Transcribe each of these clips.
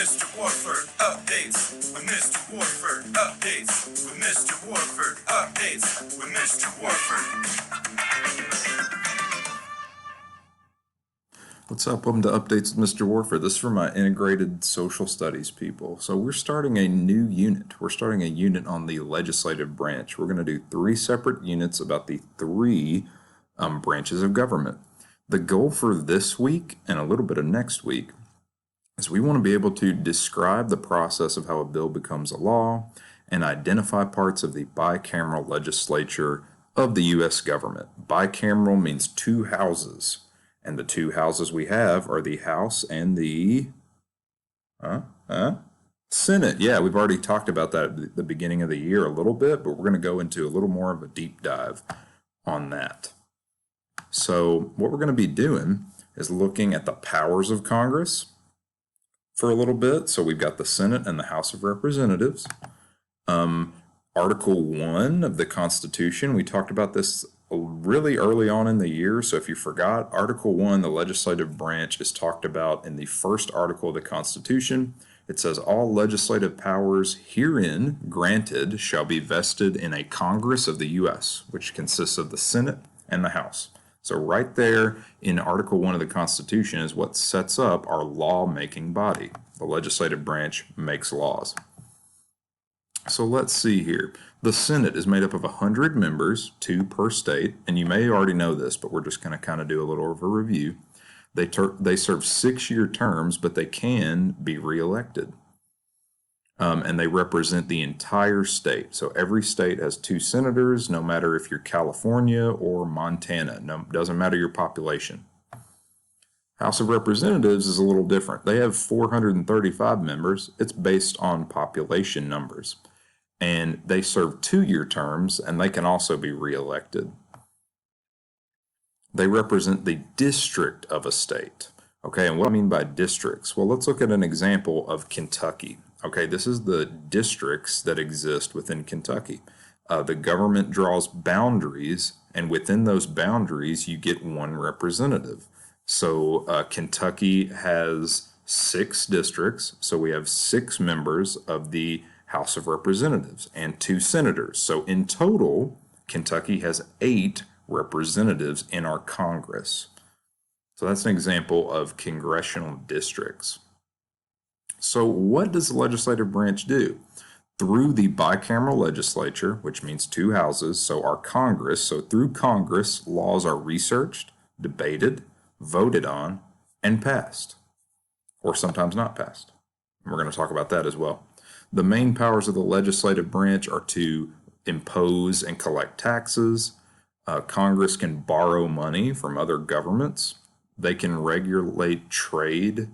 Mr. Warford updates. With Mr. Warford updates. With Mr. Warford updates. With Mr. Warford. What's up? Welcome to Updates with Mr. Warford. This is for my integrated social studies people. So we're starting a new unit. We're starting a unit on the legislative branch. We're going to do 3 separate units about the 3 branches of government. The goal for this week and a little bit of next week is we want to be able to describe the process of how a bill becomes a law and identify parts of the bicameral legislature of the U.S. government. Bicameral means 2 houses. And the 2 houses we have are the House and the Senate. Yeah, we've already talked about that at the beginning of the year a little bit, but we're going to go into a little more of a deep dive on that. So what we're going to be doing is looking at the powers of Congress for a little bit. So we've got the Senate and the House of Representatives. Article 1 of the Constitution, we talked about this really early on in the year, so if you forgot, Article 1, the legislative branch, is talked about in the first article of the Constitution. It says, all legislative powers herein granted shall be vested in a Congress of the U.S., which consists of the Senate and the House. So right there in Article 1 of the Constitution is what sets up our law-making body. The legislative branch makes laws. So let's see here. The Senate is made up of 100 members, 2 per state, and you may already know this, but we're just going to kind of do a little of a review. They serve 6-year terms, but they can be reelected. And they represent the entire state. So every state has 2 senators, no matter if you're California or Montana. No, doesn't matter your population. House of Representatives is a little different. They have 435 members. It's based on population numbers. And they serve 2-year terms, and they can also be reelected. They represent the district of a state. Okay, and what I mean by districts? Well, let's look at an example of Kentucky. Okay, this is the districts that exist within Kentucky. The government draws boundaries, and within those boundaries, you get 1 representative. So Kentucky has 6 districts, so we have 6 members of the House of Representatives and 2 senators. So in total, Kentucky has 8 representatives in our Congress. So that's an example of congressional districts. So what does the legislative branch do? Through the bicameral legislature, which means 2 houses, so our Congress, so through Congress, laws are researched, debated, voted on, and passed, or sometimes not passed. And we're going to talk about that as well. The main powers of the legislative branch are to impose and collect taxes. Congress can borrow money from other governments. They can regulate trade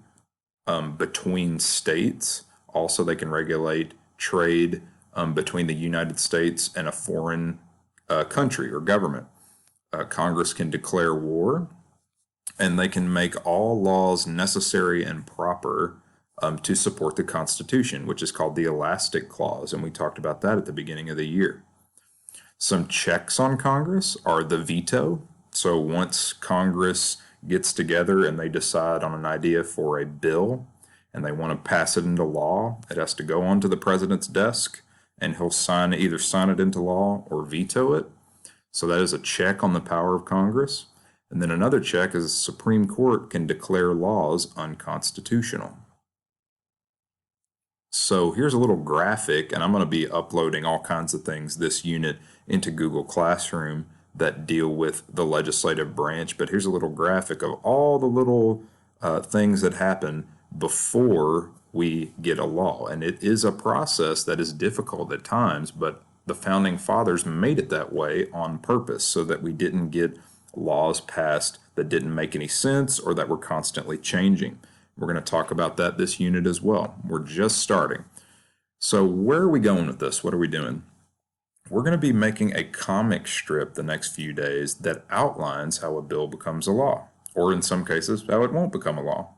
between states. Also, they can regulate trade between the United States and a foreign country or government. Congress can declare war, and they can make all laws necessary and proper to support the Constitution, which is called the Elastic Clause, and we talked about that at the beginning of the year. Some checks on Congress are the veto. So once Congress gets together and they decide on an idea for a bill and they want to pass it into law, it has to go onto the president's desk and he'll either sign it into law or veto it. So that is a check on the power of Congress. And then another check is the Supreme Court can declare laws unconstitutional. So here's a little graphic, and I'm going to be uploading all kinds of things this unit into Google Classroom that deal with the legislative branch. But here's a little graphic of all the little things that happen before we get a law. And it is a process that is difficult at times, but the Founding Fathers made it that way on purpose so that we didn't get laws passed that didn't make any sense or that were constantly changing. We're going to talk about that this unit as well. We're just starting. So where are we going with this? What are we doing? We're going to be making a comic strip the next few days that outlines how a bill becomes a law, or in some cases, how it won't become a law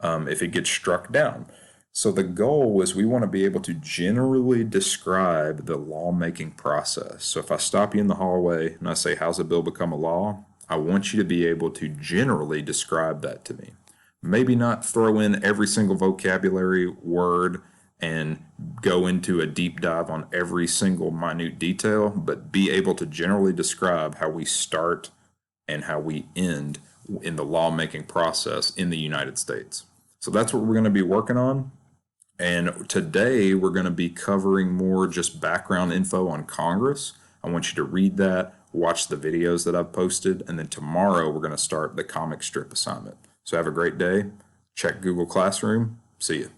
if it gets struck down. So the goal was we want to be able to generally describe the lawmaking process. So if I stop you in the hallway and I say, how's a bill become a law? I want you to be able to generally describe that to me. Maybe not throw in every single vocabulary word and go into a deep dive on every single minute detail, but be able to generally describe how we start and how we end in the lawmaking process in the United States. So that's what we're going to be working on. And today we're going to be covering more just background info on Congress. I want you to read that, watch the videos that I've posted, and then tomorrow we're going to start the comic strip assignment. So have a great day. Check Google Classroom. See you.